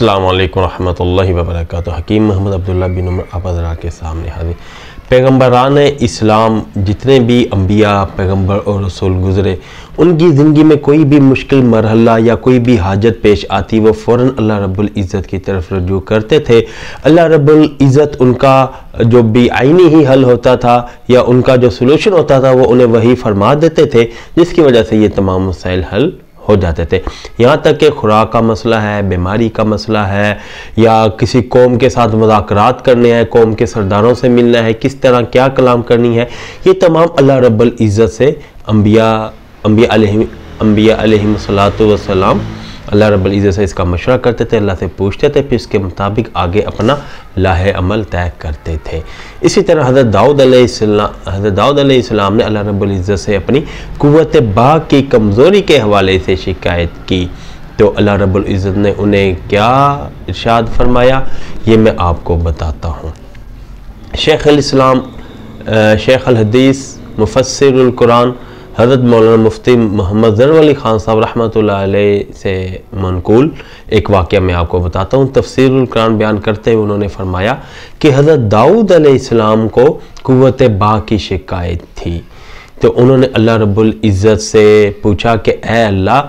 अस्सलामु अलैकुम रहमतुल्लाहि व बरकातुहू। हकीम मोहम्मद अब्दुल्ला बिन उमर आप हज़रात के सामने हाजिर। पैगम्बरान इस्लाम जितने भी अम्बिया पैगम्बर और रसूल गुज़रे, उनकी ज़िंदगी में कोई भी मुश्किल मरहला या कोई भी हाजत पेश आती वो फ़ौरन अल्लाह रब्बुल इज़्ज़त की तरफ रजू करते थे। अल्लाह रब्बुल इज़्ज़त उनका जो भी आईनी ही हल होता था या उनका जो सलूशन होता था वो उन्हें वही फरमा देते थे, जिसकी वजह से ये तमाम मसाइल हल हो जाते थे। यहाँ तक कि खुराक का मसला है, बीमारी का मसला है, या किसी कौम के साथ मुज़ाकरात करने हैं, कौम के सरदारों से मिलना है, किस तरह क्या कलाम करनी है, ये तमाम अल्लाह रब्बुल इज़्ज़त से अम्बिया अलैहिमुस्सलातु वस्सलाम अल्लाह रब्बुल इज़्ज़त से इसका मशवरा करते थे, अल्लाह से पूछते थे, फिर इसके मुताबिक आगे अपना लाहे अमल तय करते थे। इसी तरह हज़रत दाऊद अलैहिस्सलाम ने अल्लाह रब्बुल इज़्ज़त से अपनी कुव्वत बाग़ की कमज़ोरी के हवाले से शिकायत की, तो अल्लाह रब्बुल इज़्ज़त ने उन्हें क्या इरशाद फरमाया ये मैं आपको बताता हूँ। शेख अल हदीस मुफस्सिरुल कुरान हज़रत मौलाना मुफ्ती मोहम्मद ज़फ़र अली ख़ान साहब रहमतुल्लाह अलैह से मनकूल एक वाक़या मैं आपको बताता हूँ। तफ़सीरुल कुरान बयान करते हुए उन्होंने फरमाया कि हज़रत दाऊद अलैहिस्सलाम को कुव्वत बाग़ की शिकायत थी, तो उन्होंने अल्लाह रब्बुल इज़्ज़त से पूछा कि ए अल्लाह,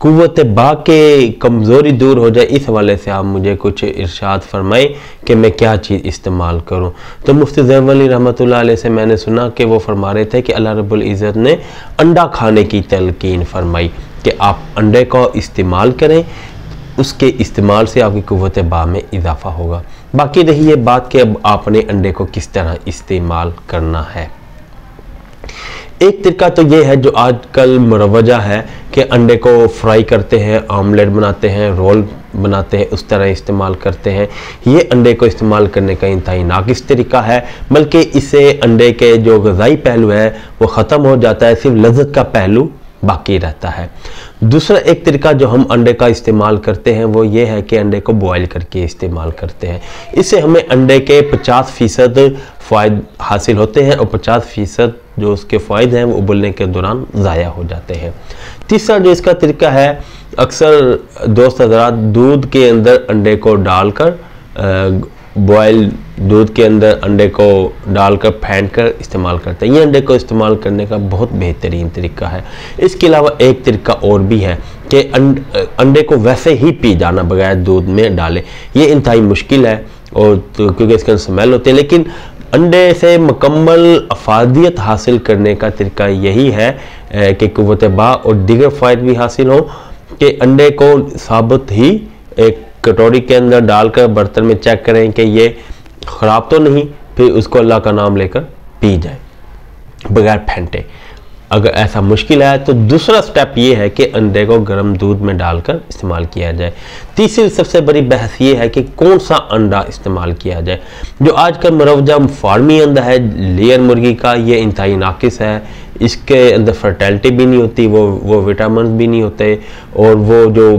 कुव्वत बाग़ के कमज़ोरी दूर हो जाए, इस हवाले से आप मुझे कुछ इरशाद फरमाएं कि मैं क्या चीज़ इस्तेमाल करूं। तो मुफ्ती ज़फ़र अली रहमतुल्लाह अलैह से मैंने सुना कि वो फरमा रहे थे कि अल्लाह रब्बुल इज़्ज़त ने अंडा खाने की तलकीन फरमाई कि आप अंडे को इस्तेमाल करें, उसके इस्तेमाल से आपकी कुव्वत बाग़ में इजाफ़ा होगा। बाकी रही ये बात कि अब आपने अंडे को किस तरह इस्तेमाल करना है। एक तरीका तो ये है जो आजकल मुरवजा है कि अंडे को फ्राई करते हैं, आमलेट बनाते हैं, रोल बनाते हैं, उस तरह इस्तेमाल करते हैं। ये अंडे को इस्तेमाल करने का इंतहाई नाक़िस तरीका है, बल्कि इससे अंडे के जो ग़िज़ाई पहलू है वो ख़त्म हो जाता है, सिर्फ लज़्ज़त का पहलू बाकी रहता है। दूसरा एक तरीका जो हम अंडे का इस्तेमाल करते हैं वो ये है कि अंडे को बॉयल करके इस्तेमाल करते हैं। इससे हमें अंडे के 50% फ़ायदे हासिल होते हैं और 50% जो उसके फ़ायदे हैं वो उबलने के दौरान ज़ाया हो जाते हैं। तीसरा जो इसका तरीका है, अक्सर दोस्त हज़रात दूध के अंदर अंडे को डालकर बॉयल दूध के अंदर अंडे को डालकर फेंट कर इस्तेमाल करते हैं। ये अंडे को इस्तेमाल करने का बहुत बेहतरीन तरीका है। इसके अलावा एक तरीका और भी है कि अंडे को वैसे ही पी जाना बगैर दूध में डाले। ये इंतहाई मुश्किल है और तो क्योंकि इसके अंदर स्मेल होती है, लेकिन अंडे से मुकम्मल अफादियत हासिल करने का तरीका यही है कि कुव्वत बाग़ और दीगर फ़ायदे भी हासिल हों, कि अंडे को साबुत ही एक कटोरी के अंदर डालकर बर्तन में चेक करें कि ये ख़राब तो नहीं, फिर उसको अल्लाह का नाम लेकर पी जाए बगैर फेंटे। अगर ऐसा मुश्किल है तो दूसरा स्टेप ये है कि अंडे को गर्म दूध में डालकर इस्तेमाल किया जाए। तीसरी सबसे बड़ी बहस ये है कि कौन सा अंडा इस्तेमाल किया जाए। जो आजकल मुरवजा फार्मी अंडा है लेयर मुर्गी का, ये इंतहाई नाक़िस है। इसके अंदर फर्टिलिटी भी नहीं होती, वो विटामिन भी नहीं होते, और वो जो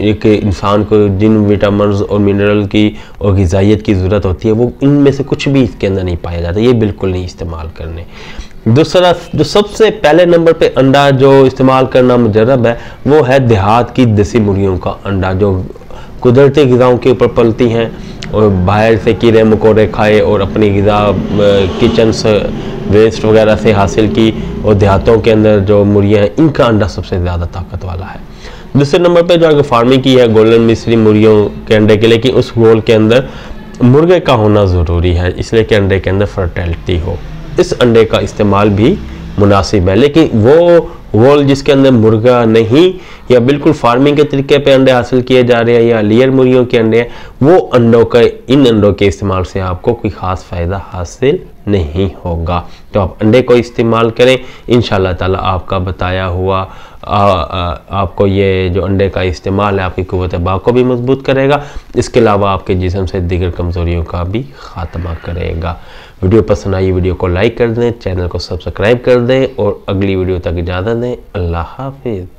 एक इंसान को जिन विटामिन और मिनरल की और ग़िज़ाइयत की ज़रूरत होती है वो इनमें से कुछ भी इसके अंदर नहीं पाया जाता। ये बिल्कुल नहीं इस्तेमाल करने। दूसरा जो सबसे पहले नंबर पे अंडा जो इस्तेमाल करना मुजर्रब है वो है देहात की देसी मुर्गियों का अंडा, जो कुदरती ग़िज़ाओं के ऊपर पलती हैं और बाहर से कीड़े मकोड़े खाए और अपनी ग़िज़ा किचन से वेस्ट वगैरह से हासिल की, और देहातों के अंदर जो मुर्गियाँ हैं इनका अंडा सबसे ज़्यादा ताकत वाला है। दूसरे नंबर पे जो अगर फार्मिंग की है गोल्डन मिस्री मुर्गियों के अंडे के लिए, कि उस रोल के अंदर मुर्गे का होना ज़रूरी है, इसलिए कि अंडे के अंदर फर्टिलिटी हो। इस अंडे का इस्तेमाल भी मुनासिब है, लेकिन वो रोल जिसके अंदर मुर्गा नहीं या बिल्कुल फार्मिंग के तरीके पे अंडे हासिल किए जा रहे हैं या लेयर मुर्गियों के अंडे हैं, वो इन अंडों के इस्तेमाल से आपको कोई ख़ास फ़ायदा हासिल नहीं होगा। तो आप अंडे को इस्तेमाल करें, इंशाअल्लाह ताला आपका बताया हुआ आपको ये जो अंडे का इस्तेमाल है आपकी कुव्वत बाग़ को भी मजबूत करेगा, इसके अलावा आपके जिस्म से दीगर कमज़ोरियों का भी ख़ात्मा करेगा। वीडियो पसंद आई वीडियो को लाइक कर दें, चैनल को सब्सक्राइब कर दें और अगली वीडियो तक इजाज़त दें। अल्लाह हाफिज़।